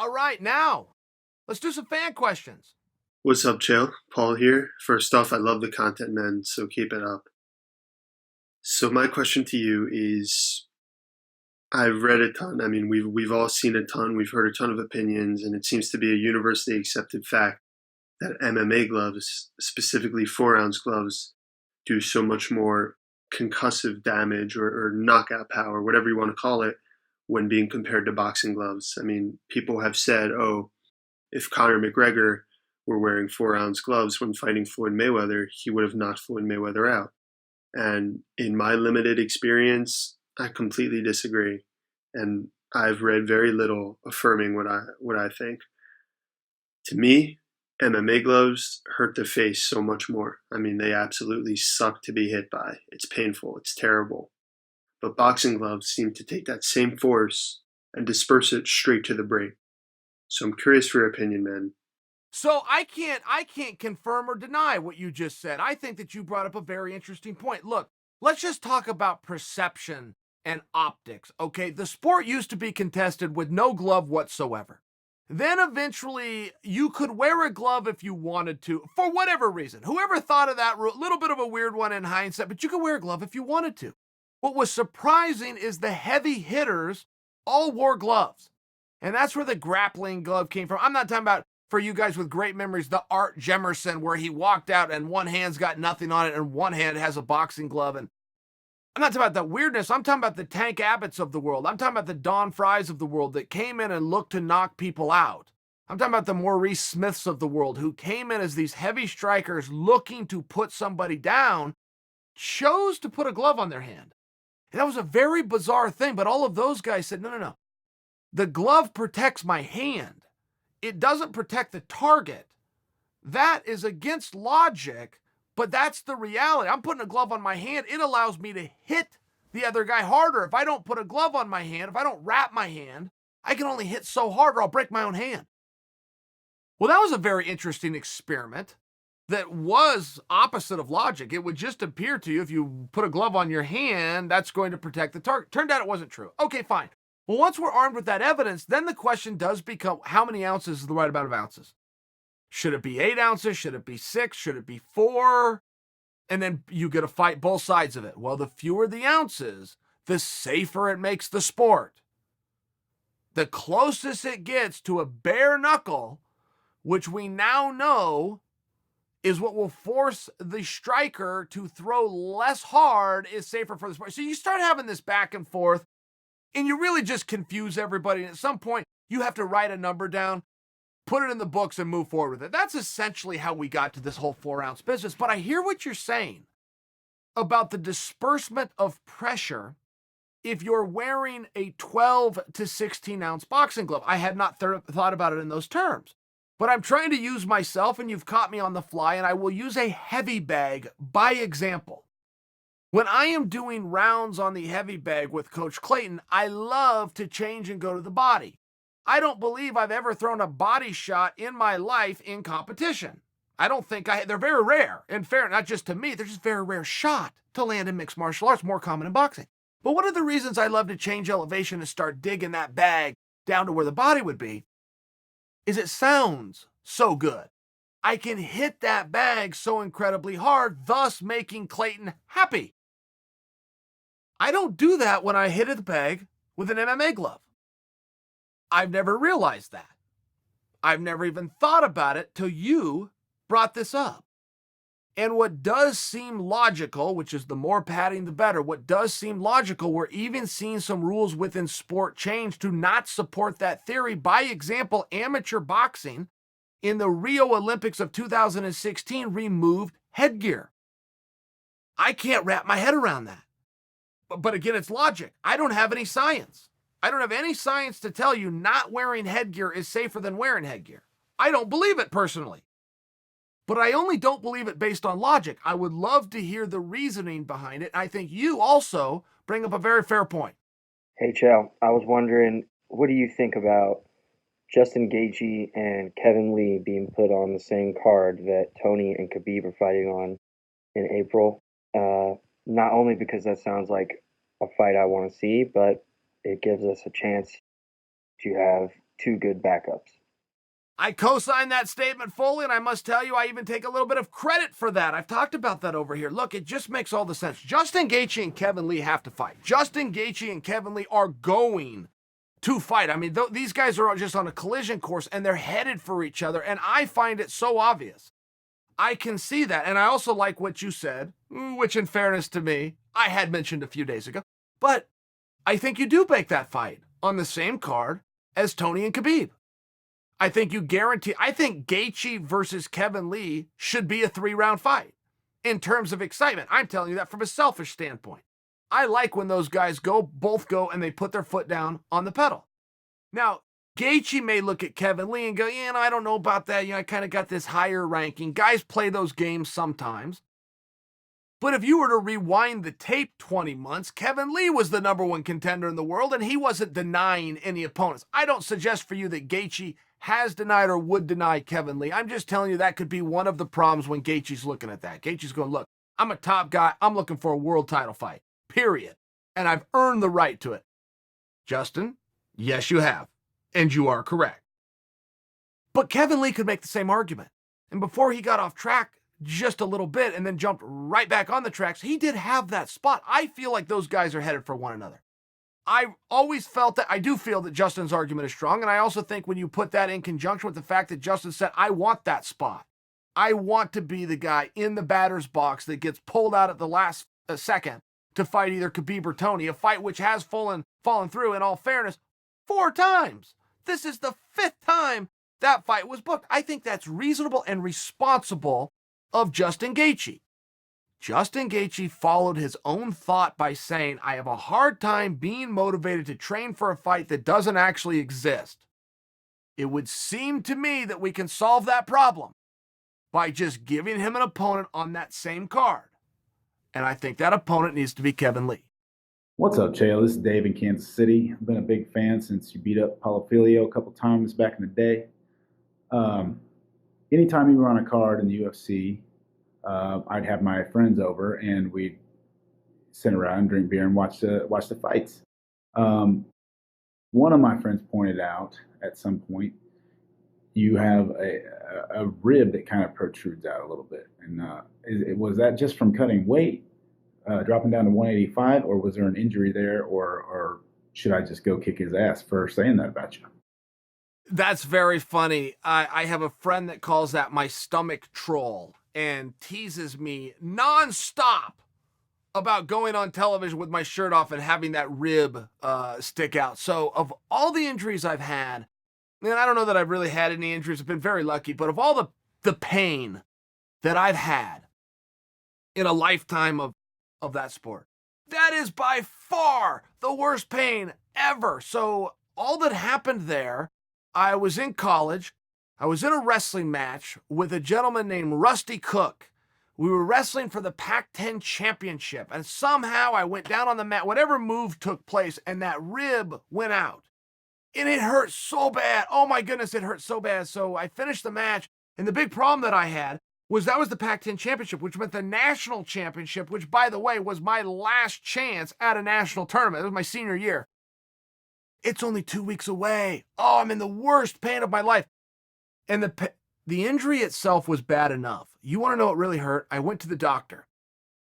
All right, now let's do some fan questions. What's up, Chael? Paul here. First off, I love the content, man, so keep it up. So my question to you is, I've read a ton. I mean, we've all seen a ton. We've heard a ton of opinions, and it seems to be a universally accepted fact that MMA gloves, specifically 4 ounce gloves, do so much more concussive damage or knockout power, whatever you want to call it, when being compared to boxing gloves. I mean, people have said, oh, if Conor McGregor were wearing 4 ounce gloves when fighting Floyd Mayweather, he would have knocked Floyd Mayweather out. And in my limited experience, I completely disagree. And I've read very little affirming what I think. To me, MMA gloves hurt the face so much more. I mean, they absolutely suck to be hit by. It's painful, it's terrible. But boxing gloves seem to take that same force and disperse it straight to the brain. So I'm curious for your opinion, man. So I can't confirm or deny what you just said. I think that you brought up a very interesting point. Look, let's just talk about perception and optics. Okay, the sport used to be contested with no glove whatsoever. Then eventually you could wear a glove if you wanted to, for whatever reason. Whoever thought of that rule, little bit of a weird one in hindsight, but you could wear a glove if you wanted to. What was surprising is the heavy hitters all wore gloves. And that's where the grappling glove came from. I'm not talking about, for you guys with great memories, the Art Jemerson, where he walked out and one hand's got nothing on it and one hand has a boxing glove. And I'm not talking about that weirdness. I'm talking about the Tank Abbotts of the world. I'm talking about the Don Frys of the world that came in and looked to knock people out. I'm talking about the Maurice Smiths of the world who came in as these heavy strikers looking to put somebody down, chose to put a glove on their hand. And that was a very bizarre thing, but all of those guys said, no, no, no. The glove protects my hand. It doesn't protect the target. That is against logic, but that's the reality. I'm putting a glove on my hand. It allows me to hit the other guy harder. If I don't put a glove on my hand, if I don't wrap my hand, I can only hit so hard or I'll break my own hand. Well, that was a very interesting experiment that was opposite of logic. It would just appear to you if you put a glove on your hand, that's going to protect the target. Turned out it wasn't true. Okay, fine. Well, once we're armed with that evidence, then the question does become, how many ounces is the right amount of ounces? Should it be 8 ounces? Should it be 6? Should it be 4? And then you get to fight both sides of it. Well, the fewer the ounces, the safer it makes the sport. The closest it gets to a bare knuckle, which we now know is what will force the striker to throw less hard, is safer for the sport. So you start having this back and forth, and you really just confuse everybody. And at some point, you have to write a number down, put it in the books, and move forward with it. That's essentially how we got to this whole 4 ounce business. But I hear what you're saying about the disbursement of pressure if you're wearing a 12 to 16 ounce boxing glove. I had not thought about it in those terms. But I'm trying to use myself, and you've caught me on the fly, and I will use a heavy bag by example. When I am doing rounds on the heavy bag with Coach Clayton, I love to change and go to the body. I don't believe I've ever thrown a body shot in my life in competition. I don't think they're very rare. In fair, not just to me, they're just very rare shot to land in mixed martial arts, more common in boxing. But one of the reasons I love to change elevation and start digging that bag down to where the body would be is it sounds so good. I can hit that bag so incredibly hard, thus making Clayton happy. I don't do that when I hit the bag with an MMA glove. I've never realized that. I've never even thought about it till you brought this up. And what does seem logical, which is the more padding the better, what does seem logical, we're even seeing some rules within sport change to not support that theory. By example, amateur boxing in the Rio Olympics of 2016 removed headgear. I can't wrap my head around that. But again, it's logic. I don't have any science. I don't have any science to tell you not wearing headgear is safer than wearing headgear. I don't believe it personally. But I only don't believe it based on logic. I would love to hear the reasoning behind it. I think you also bring up a very fair point. Hey, Chael, I was wondering, what do you think about Justin Gaethje and Kevin Lee being put on the same card that Tony and Khabib are fighting on in April? Not only because that sounds like a fight I want to see, but it gives us a chance to have two good backups. I co-sign that statement fully, and I must tell you, I even take a little bit of credit for that. I've talked about that over here. Look, it just makes all the sense. Justin Gaethje and Kevin Lee have to fight. Justin Gaethje and Kevin Lee are going to fight. I mean, these guys are just on a collision course, and they're headed for each other, and I find it so obvious. I can see that, and I also like what you said, which in fairness to me, I had mentioned a few days ago, but I think you do make that fight on the same card as Tony and Khabib. I think Gaethje versus Kevin Lee should be a 3-round fight in terms of excitement. I'm telling you that from a selfish standpoint. I like when those guys both go and they put their foot down on the pedal. Now, Gaethje may look at Kevin Lee and go, I don't know about that. I kind of got this higher ranking. Guys play those games sometimes. But if you were to rewind the tape 20 months, Kevin Lee was the number one contender in the world, and he wasn't denying any opponents. I don't suggest for you that Gaethje has denied or would deny Kevin Lee. I'm just telling you that could be one of the problems when Gaethje's looking at that. Gaethje's going, look, I'm a top guy. I'm looking for a world title fight, period. And I've earned the right to it. Justin, yes, you have. And you are correct. But Kevin Lee could make the same argument. And before he got off track just a little bit and then jumped right back on the tracks, he did have that spot. I feel like those guys are headed for one another. I always felt that, I do feel that Justin's argument is strong, and I also think when you put that in conjunction with the fact that Justin said, I want that spot. I want to be the guy in the batter's box that gets pulled out at the last second to fight either Khabib or Tony, a fight which has fallen through, in all fairness, 4 times. This is the 5th time that fight was booked. I think that's reasonable and responsible of Justin Gaethje. Justin Gaethje followed his own thought by saying, I have a hard time being motivated to train for a fight that doesn't actually exist. It would seem to me that we can solve that problem by just giving him an opponent on that same card. And I think that opponent needs to be Kevin Lee. What's up, Chael? This is Dave in Kansas City. I've been a big fan since you beat up Paulo Filio a couple times back in the day. Anytime you were on a card in the UFC, I'd have my friends over and we'd sit around, drink beer, and watch the fights. One of my friends pointed out at some point you have a rib that kind of protrudes out a little bit. And was that just from cutting weight, dropping down to 185, or was there an injury there, or should I just go kick his ass for saying that about you? That's very funny. I have a friend that calls that my stomach troll and teases me nonstop about going on television with my shirt off and having that rib stick out. So of all the injuries I've had, and I don't know that I've really had any injuries. I've been very lucky, but of all the pain that I've had in a lifetime of that sport, that is by far the worst pain ever. So all that happened there, I was in college. I was in a wrestling match with a gentleman named Rusty Cook. We were wrestling for the Pac-10 championship, and somehow I went down on the mat, whatever move took place, and that rib went out. And it hurt so bad. Oh my goodness, it hurt so bad. So I finished the match, and the big problem that I had was that was the Pac-10 championship, which meant the national championship, which, by the way, was my last chance at a national tournament. It was my senior year. It's only 2 weeks away. Oh, I'm in the worst pain of my life. And the injury itself was bad enough. You want to know what really hurt? I went to the doctor.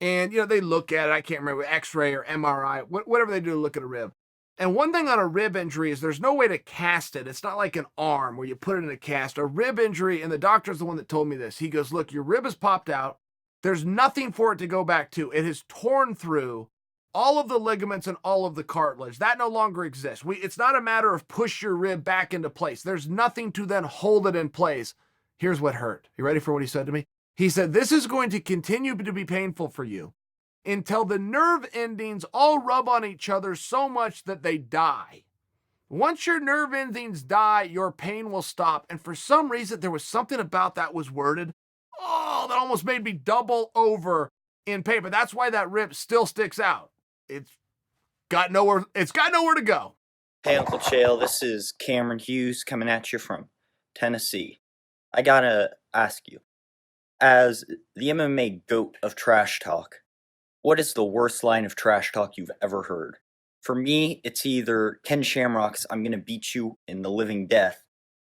And, they look at it. I can't remember, X-ray or MRI, whatever they do to look at a rib. And one thing on a rib injury is there's no way to cast it. It's not like an arm where you put it in a cast. A rib injury, and the doctor's the one that told me this. He goes, look, your rib has popped out. There's nothing for it to go back to. It has torn through all of the ligaments and all of the cartilage. That no longer exists. It's not a matter of push your rib back into place. There's nothing to then hold it in place. Here's what hurt. You ready for what he said to me? He said, this is going to continue to be painful for you until the nerve endings all rub on each other so much that they die. Once your nerve endings die, your pain will stop. And for some reason, there was something about that was worded, that almost made me double over in pain. But that's why that rib still sticks out. It's got nowhere to go. Hey, Uncle Chael, this is Cameron Hughes coming at you from Tennessee. I gotta ask you, as the MMA GOAT of trash talk, what is the worst line of trash talk you've ever heard For me, it's either Ken Shamrock's "I'm gonna beat you in the living death"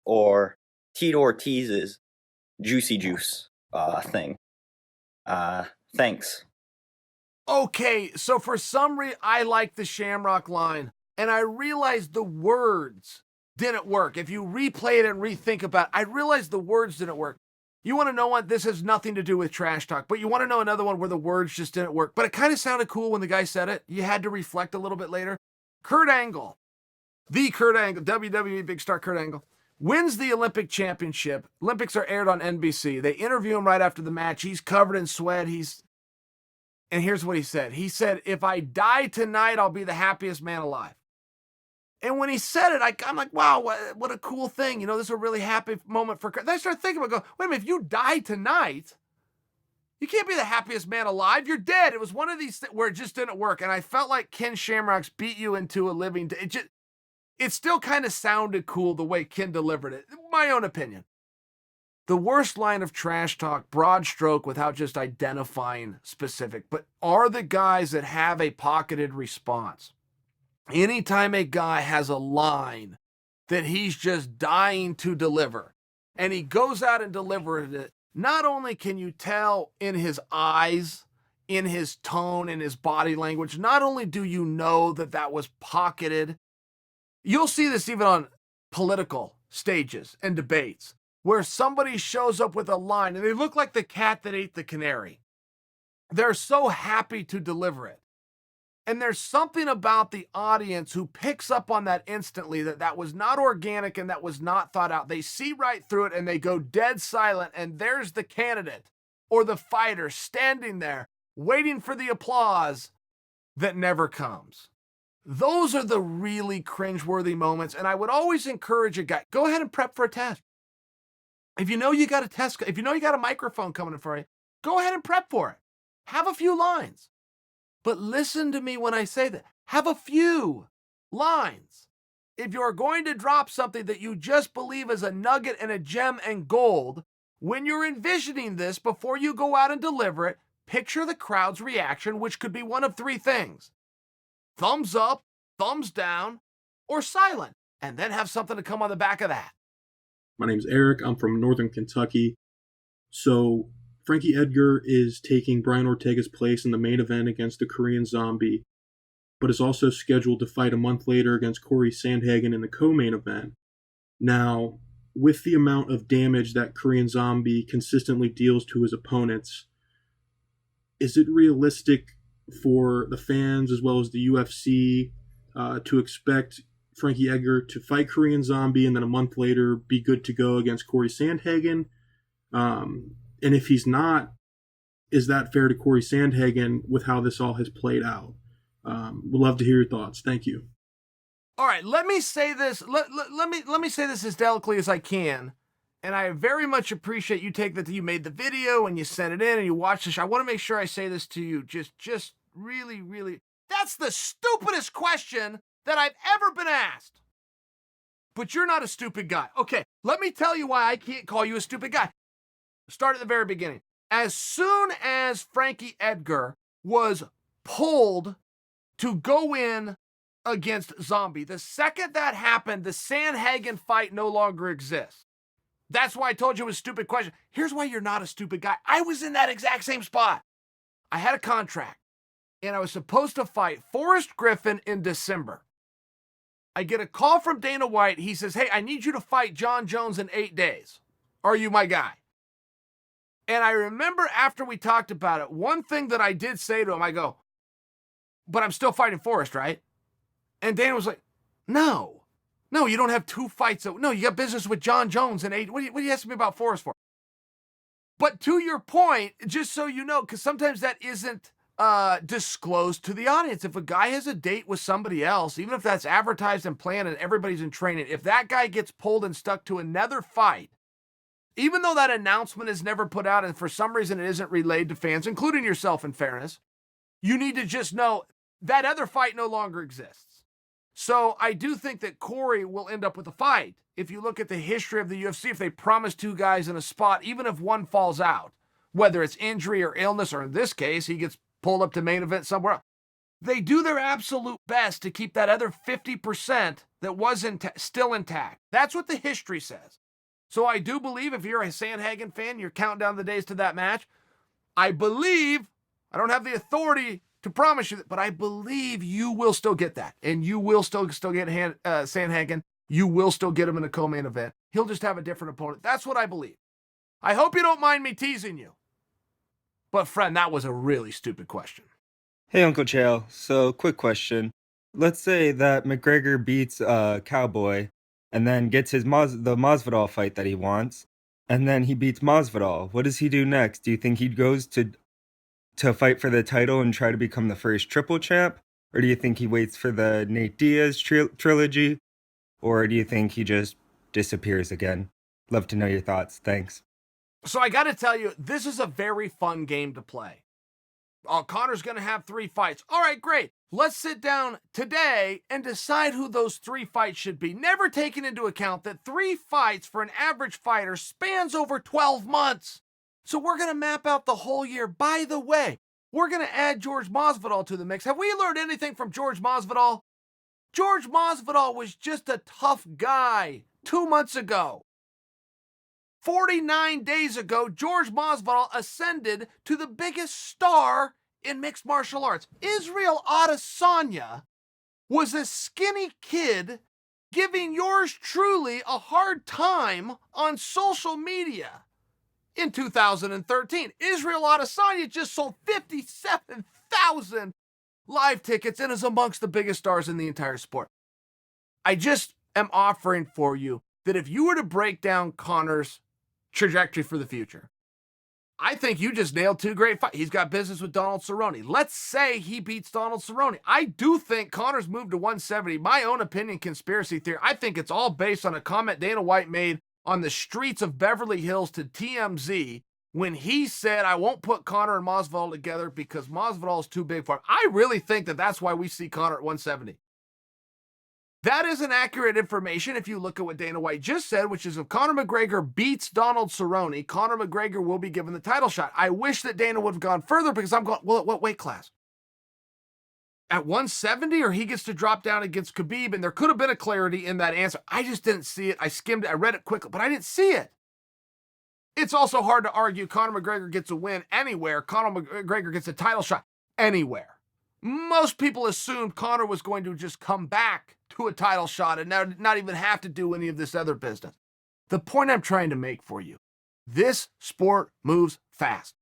or Tito Ortiz's "Juicy Juice" thing. Thanks. Okay, so for some reason, I like the Shamrock line, and I realized the words didn't work. If you replay it and rethink about it, I realized the words didn't work. You want to know what? This has nothing to do with trash talk, but you want to know another one where the words just didn't work. But it kind of sounded cool when the guy said it. You had to reflect a little bit later. Kurt Angle, the Kurt Angle, WWE big star Kurt Angle, wins the Olympic championship. Olympics are aired on NBC. They interview him right after the match. He's covered in sweat. And here's what he said. He said, "If I die tonight, I'll be the happiest man alive." And when he said it, I'm like, wow, what a cool thing. You know, this is a really happy moment for Kurt. Then I started thinking about, wait a minute, if you die tonight, you can't be the happiest man alive. You're dead. It was one of these where it just didn't work. And I felt like Ken Shamrock's beat you into a living. It still kind of sounded cool the way Ken delivered it. My own opinion. The worst line of trash talk, broad stroke without just identifying specific, but are the guys that have a pocketed response. Anytime a guy has a line that he's just dying to deliver, and he goes out and delivers it, not only can you tell in his eyes, in his tone, in his body language, not only do you know that that was pocketed, you'll see this even on political stages and debates, where somebody shows up with a line and they look like the cat that ate the canary. They're so happy to deliver it. And there's something about the audience who picks up on that instantly, that was not organic and that was not thought out. They see right through it and they go dead silent, and there's the candidate or the fighter standing there waiting for the applause that never comes. Those are the really cringeworthy moments, and I would always encourage a guy, go ahead and prep for a test. If you know you got a test, if you know you got a microphone coming in for you, go ahead and prep for it. Have a few lines. But listen to me when I say that. Have a few lines. If you're going to drop something that you just believe is a nugget and a gem and gold, when you're envisioning this before you go out and deliver it, picture the crowd's reaction, which could be one of three things. Thumbs up, thumbs down, or silent. And then have something to come on the back of that. My name's Eric. I'm from Northern Kentucky. So Frankie Edgar is taking Brian Ortega's place in the main event against the Korean Zombie, but is also scheduled to fight a month later against Corey Sandhagen in the co-main event. Now, with the amount of damage that Korean Zombie consistently deals to his opponents, is it realistic for the fans as well as the UFC to expect Frankie Edgar to fight Korean Zombie and then a month later be good to go against Corey Sandhagen? And if he's not, is that fair to Corey Sandhagen with how this all has played out? Would love to hear your thoughts. Thank you. All right, let me say this. Let me say this as delicately as I can. And I very much appreciate you you made the video and you sent it in and you watched this. I want to make sure I say this to you. Just really, really. That's the stupidest question that I've ever been asked. But you're not a stupid guy. Okay, let me tell you why I can't call you a stupid guy. Start at the very beginning. As soon as Frankie Edgar was pulled to go in against Zombie, the second that happened, the Sandhagen fight no longer exists. That's why I told you it was a stupid question. Here's why you're not a stupid guy. I was in that exact same spot. I had a contract, and I was supposed to fight Forrest Griffin in December. I get a call from Dana White. He says, hey, I need you to fight John Jones in 8 days. Are you my guy? And I remember after we talked about it, one thing that I did say to him, I go, but I'm still fighting Forrest, right? And Dana was like, no, you don't have 2 fights. No, you got business with John Jones in 8. What are you asking me about Forrest for? But to your point, just so you know, because sometimes that isn't disclosed to the audience. If a guy has a date with somebody else, even if that's advertised and planned and everybody's in training, if that guy gets pulled and stuck to another fight, even though that announcement is never put out and for some reason it isn't relayed to fans, including yourself in fairness, you need to just know that other fight no longer exists. So I do think that Corey will end up with a fight. If you look at the history of the UFC, if they promise 2 guys in a spot, even if one falls out, whether it's injury or illness, or in this case, he gets pulled up to main event somewhere else, They do their absolute best to keep that other 50% that was still intact. That's what the history says. So I do believe if you're a Sandhagen fan, you're counting down the days to that match. I believe, I don't have the authority to promise you that, but I believe you will still get that. And you will still get Sandhagen. You will still get him in a co-main event. He'll just have a different opponent. That's what I believe. I hope you don't mind me teasing you. But friend, that was a really stupid question. Hey, Uncle Chael. So, quick question. Let's say that McGregor beats Cowboy and then gets the Masvidal fight that he wants, and then he beats Masvidal. What does he do next? Do you think he goes to fight for the title and try to become the first triple champ? Or do you think he waits for the Nate Diaz trilogy? Or do you think he just disappears again? Love to know your thoughts. Thanks. So I got to tell you, this is a very fun game to play. Conor's going to have 3 fights. All right, great. Let's sit down today and decide who those 3 fights should be. Never taking into account that 3 fights for an average fighter spans over 12 months. So we're going to map out the whole year. By the way, we're going to add George Masvidal to the mix. Have we learned anything from George Masvidal? George Masvidal was just a tough guy 2 months ago. 49 days ago, George Masvidal ascended to the biggest star in mixed martial arts. Israel Adesanya was a skinny kid giving yours truly a hard time on social media in 2013. Israel Adesanya just sold 57,000 live tickets and is amongst the biggest stars in the entire sport. I just am offering for you that if you were to break down Conor's trajectory for the future, I think you just nailed 2 great fights. He's got business with Donald Cerrone. Let's say he beats Donald Cerrone. I do think Conor's moved to 170. My own opinion, conspiracy theory, I think it's all based on a comment Dana White made on the streets of Beverly Hills to TMZ when he said, I won't put Conor and Masvidal together because Masvidal is too big for him. I really think that that's why we see Conor at 170. That is an accurate information if you look at what Dana White just said, which is if Conor McGregor beats Donald Cerrone, Conor McGregor will be given the title shot. I wish that Dana would have gone further because I'm going, well, at what weight class? At 170, or he gets to drop down against Khabib, and there could have been a clarity in that answer. I just didn't see it. I skimmed it. I read it quickly, but I didn't see it. It's also hard to argue Conor McGregor gets a win anywhere. Conor McGregor gets a title shot anywhere. Most people assumed Conor was going to just come back to a title shot and not even have to do any of this other business. The point I'm trying to make for you, this sport moves fast.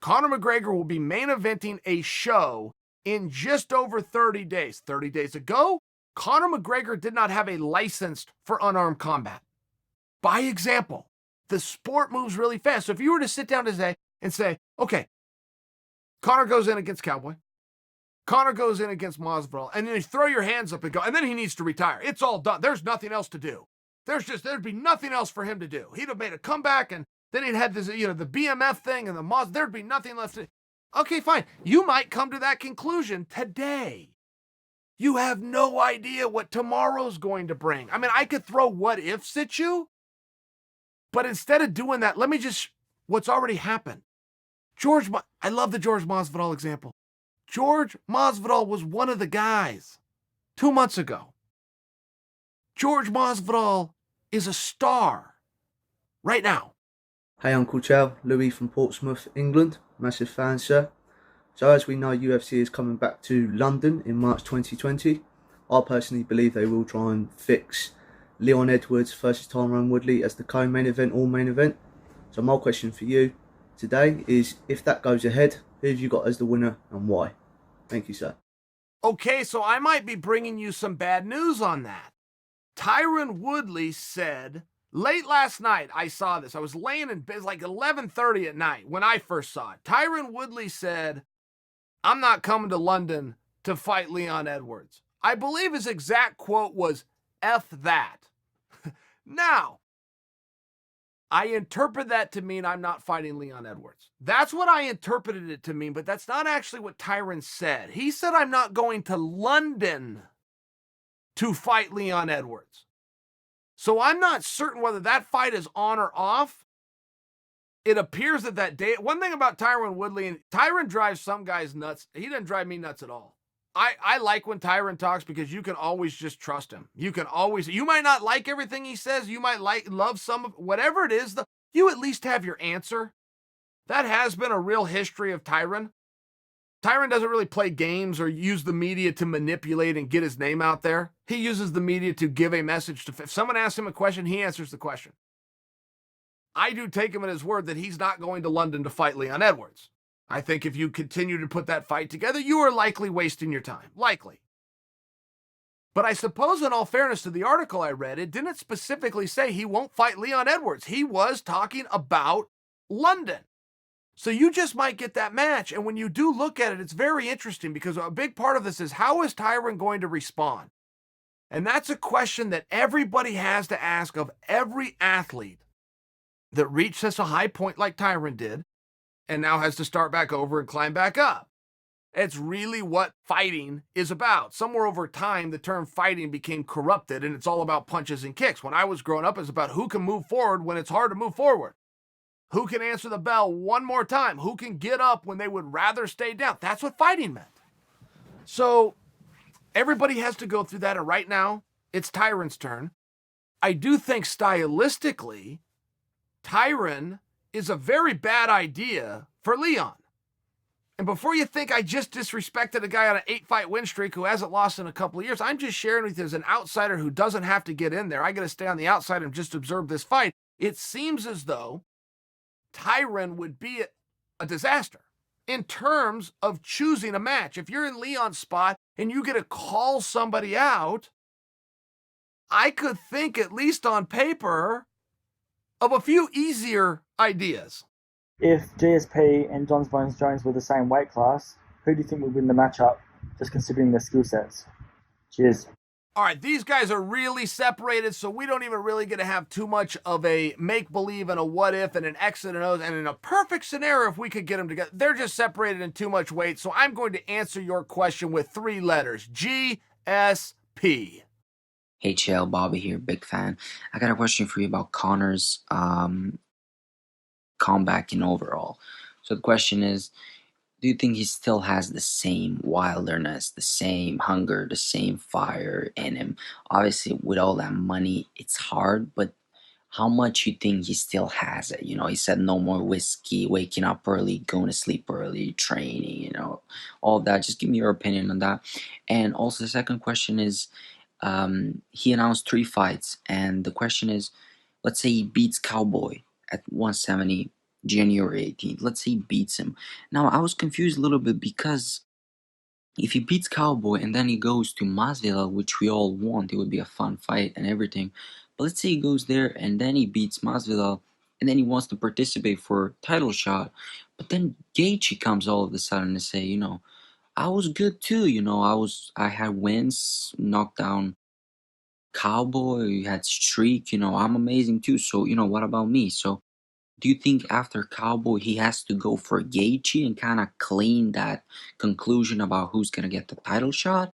Conor McGregor will be main eventing a show in just over 30 days. 30 days ago, Conor McGregor did not have a license for unarmed combat. By example, the sport moves really fast. So if you were to sit down today and say, okay, Conor goes in against Cowboy, Conor goes in against Masvidal, and then you throw your hands up and go, and then he needs to retire. It's all done. There's nothing else to do. There'd be nothing else for him to do. He'd have made a comeback, and then he'd had this, the BMF thing and the there'd be nothing left to. Okay, fine. You might come to that conclusion today. You have no idea what tomorrow's going to bring. I mean, I could throw what ifs at you, but instead of doing that, let me just, what's already happened. I love the George Masvidal example. George Masvidal was one of the guys 2 months ago. George Masvidal is a star right now. Hey Uncle Chael, Louis from Portsmouth, England. Massive fan, sir. So as we know, UFC is coming back to London in March 2020. I personally believe they will try and fix Leon Edwards versus Tyron Woodley as the co-main event or main event. So my question for you today is, if that goes ahead, who have you got as the winner and why? Thank you, sir. Okay, so I might be bringing you some bad news on that. Tyron Woodley said, late last night, I saw this. I was laying in bed, like 11:30 at night when I first saw it. Tyron Woodley said, I'm not coming to London to fight Leon Edwards. I believe his exact quote was, F that. Now, I interpret that to mean I'm not fighting Leon Edwards. That's what I interpreted it to mean, but that's not actually what Tyron said. He said I'm not going to London to fight Leon Edwards. So I'm not certain whether that fight is on or off. It appears that day, one thing about Tyron Woodley, and Tyron drives some guys nuts. He doesn't drive me nuts at all. I like when Tyron talks because you can always just trust him. You might not like everything he says. You might love some of whatever it is. You at least have your answer. That has been a real history of Tyron. Tyron doesn't really play games or use the media to manipulate and get his name out there. He uses the media to give a message. If someone asks him a question, he answers the question. I do take him at his word that he's not going to London to fight Leon Edwards. I think if you continue to put that fight together, you are likely wasting your time. Likely. But I suppose in all fairness to the article I read, it didn't specifically say he won't fight Leon Edwards. He was talking about London. So you just might get that match. And when you do look at it, it's very interesting because a big part of this is how is Tyron going to respond? And that's a question that everybody has to ask of every athlete that reached such a high point like Tyron did and now has to start back over and climb back up. It's really what fighting is about. Somewhere over time, the term fighting became corrupted and it's all about punches and kicks. When I was growing up, it's about who can move forward when it's hard to move forward. Who can answer the bell one more time? Who can get up when they would rather stay down? That's what fighting meant. So everybody has to go through that. And right now, it's Tyron's turn. I do think stylistically, Tyron is a very bad idea for Leon. And before you think I just disrespected a guy on an 8-fight win streak who hasn't lost in a couple of years, I'm just sharing with you as an outsider who doesn't have to get in there. I got to stay on the outside and just observe this fight. It seems as though Tyron would be a disaster in terms of choosing a match. If you're in Leon's spot and you get to call somebody out, I could think, at least on paper, of a few easier ideas. If GSP and John Bones Jones were the same weight class, who do you think would win the matchup, just considering their skill sets? Cheers. All right, these guys are really separated, so we don't even really get to have too much of a make-believe and a what-if and an X and an O's. And in a perfect scenario, if we could get them together, they're just separated in too much weight. So I'm going to answer your question with 3 letters, GSP. Hey, Chael, Bobby here, big fan. I got a question for you about Connor's comeback in overall. So the question is, do you think he still has the same wilderness, the same hunger, the same fire in him? Obviously, with all that money, it's hard, but how much you think he still has it? You know, he said no more whiskey, waking up early, going to sleep early, training, you know, all that. Just give me your opinion on that. And also the second question is, he announced 3 fights, and the question is, let's say he beats Cowboy at 170 January 18th. Let's say he beats him. Now, I was confused a little bit because if he beats Cowboy and then he goes to Masvidal, which we all want, it would be a fun fight and everything. But let's say he goes there and then he beats Masvidal and then he wants to participate for a title shot. But then Gaethje comes all of a sudden and say, you know, I was good too. You know, I had wins, knocked down Cowboy, had streak. You know, I'm amazing too. So, you know, what about me? So, do you think after Cowboy he has to go for Gaethje and kind of clean that conclusion about who's going to get the title shot?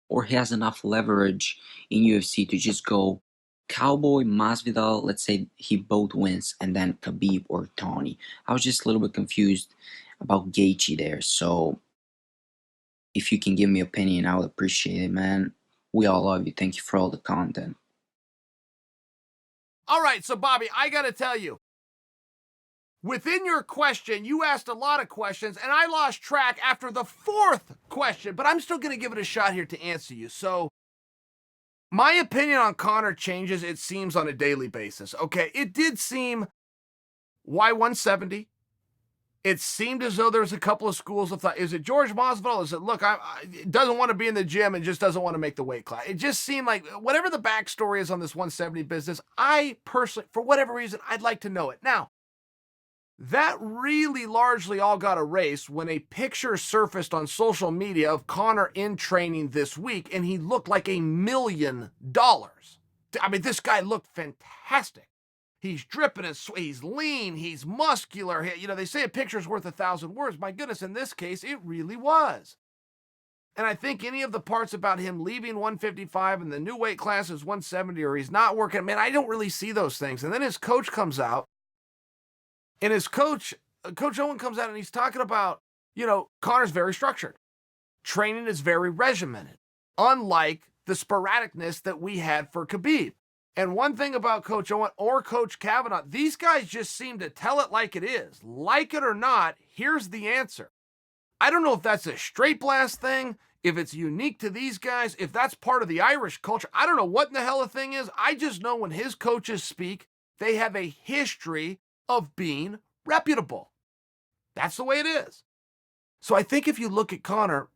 Or he has enough leverage in UFC to just go Cowboy, Masvidal, let's say he both wins, and then Khabib or Tony? I was just a little bit confused about Gaethje there. So if you can give me opinion, I would appreciate it, man. We all love you. Thank you for all the content. All right, so Bobby, I got to tell you, within your question, you asked a lot of questions, and I lost track after the 4th question, but I'm still going to give it a shot here to answer you. So, my opinion on Conor changes, it seems, on a daily basis. Okay, it did seem, why 170? It seemed as though there was a couple of schools of thought. Is it George Masvidal? Is it, look, doesn't want to be in the gym and just doesn't want to make the weight class? It just seemed like, whatever the backstory is on this 170 business, I personally, for whatever reason, I'd like to know it. Now, that really largely all got erased when a picture surfaced on social media of Conor in training this week, and he looked like $1 million. I mean, this guy looked fantastic. He's dripping and he's lean, he's muscular. You know, they say a picture's worth 1,000 words. My goodness, in this case, it really was. And I think any of the parts about him leaving 155 and the new weight class is 170 or he's not working, man, I don't really see those things. And then his coach comes out, and his coach Owen comes out and he's talking about, you know, Conor's very structured. Training is very regimented, unlike the sporadicness that we had for Khabib. And one thing about Coach Owen or Coach Kavanaugh, these guys just seem to tell it like it is. Like it or not, here's the answer. I don't know if that's a straight blast thing, if it's unique to these guys, if that's part of the Irish culture. I don't know what in the hell the thing is. I just know when his coaches speak, they have a history of being reputable. That's the way it is. So I think if you look at Conor,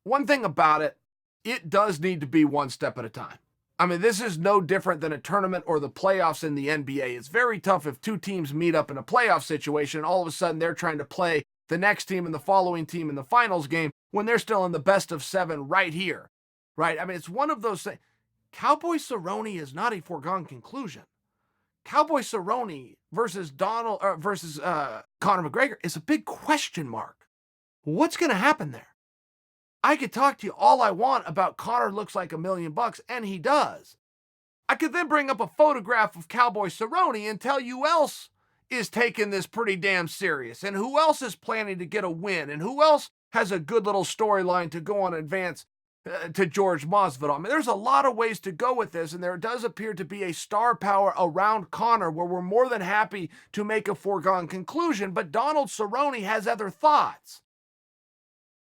one thing about it, it does need to be one step at a time. I mean, this is no different than a tournament or the playoffs in the NBA. It's very tough if two teams meet up in a playoff situation and all of a sudden they're trying to play the next team and the following team in the finals game when they're still in the best of 7 right here, right? I mean, it's one of those things. Cowboy Cerrone is not a foregone conclusion. Cowboy Cerrone versus Conor McGregor is a big question mark. What's going to happen there? I could talk to you all I want about Conor looks like $1 million, and he does. I could then bring up a photograph of Cowboy Cerrone and tell you who else is taking this pretty damn serious, and who else is planning to get a win, and who else has a good little storyline to go on advance to George Masvidal. I mean, there's a lot of ways to go with this, and there does appear to be a star power around Conor where we're more than happy to make a foregone conclusion, but Donald Cerrone has other thoughts.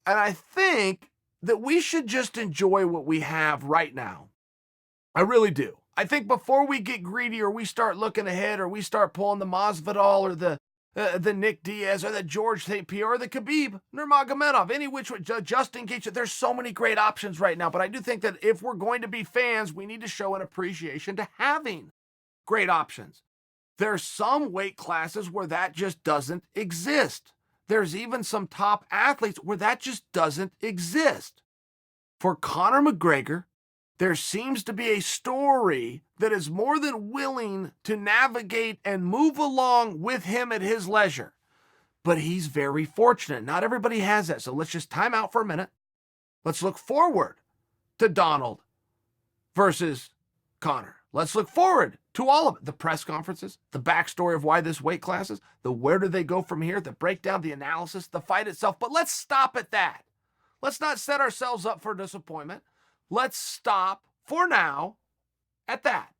And I think that we should just enjoy what we have right now. I really do. I think before we get greedy or we start looking ahead or we start pulling the Masvidal or the Nick Diaz or the George St. Pierre or the Khabib Nurmagomedov, any which way, Justin Gaethje, there's so many great options right now. But I do think that if we're going to be fans, we need to show an appreciation to having great options. There's some weight classes where that just doesn't exist. There's even some top athletes where that just doesn't exist. For Conor McGregor, there seems to be a story that is more than willing to navigate and move along with him at his leisure. But he's very fortunate. Not everybody has that. So let's just time out for a minute. Let's look forward to Donald versus Conor. Let's look forward to all of it. The press conferences, the backstory of why this weight class is, the where do they go from here, the breakdown, the analysis, the fight itself. But let's stop at that. Let's not set ourselves up for disappointment. Let's stop for now at that.